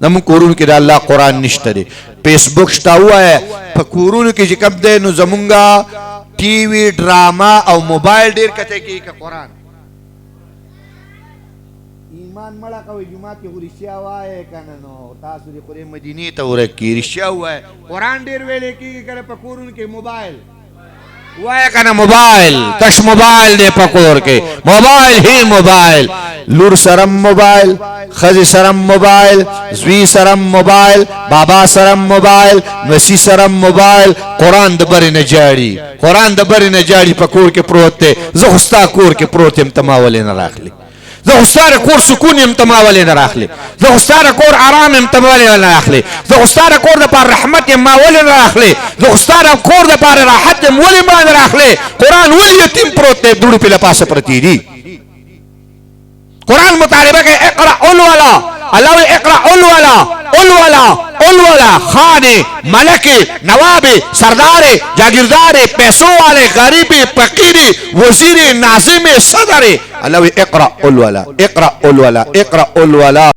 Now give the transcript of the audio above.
زمون کورونو کې د الله قرآن نشته دی. فیسبوک شته ووایه په کورونو کې چې کوم دی نو زمونږ ټي وي ډراما او موبایل ډېر کته کېږي که قرآن ایمان مړه کوئ جومات کې خو رښتیا وایې که نه نو تاسو دې خو دې مدینې ته ورک کړي رښتیا ووایه قرآن ډېر ویلی کېږي که په کورونو کې موبایل وایه که نه موبایل تش موبایل دی په کور کې موبایل هی موبایل لور سرم موبایل خزی سرم موبایل زوی سرم موبایل بابا سرم موبایل نسی سرم موبایل قرآن د بری نه جاړي قرآن د بری نه جاړي په کور کې پروت دی زه خو ستا کور کې پروت یم ته ما ولې نه راخلي زه خو ستا د کور سکون یم ته ما ولې نه راخلي زه خو ستا د کور آرام یم ته ما ولې نه راخلي زه خو ستا د کور دپاره رحمت یم ما ولې نه راخلي زه خو ستا د کور دپاره راحت یم ولې ما نه راخلي قرآن ولې یتیم پروت دی دوړې پې له پاسه پرتې دي قرآن مطالبه کہ اقرأ اولولا اللہ اقرأ اولولا اولولا اولولا خان ملک نواب سردار جاگیردار پیسوں والے غریب فقیر وزیر ناظم صدر اللہ اقرأ اولولا اقرأ اولولا اقرأ اولولا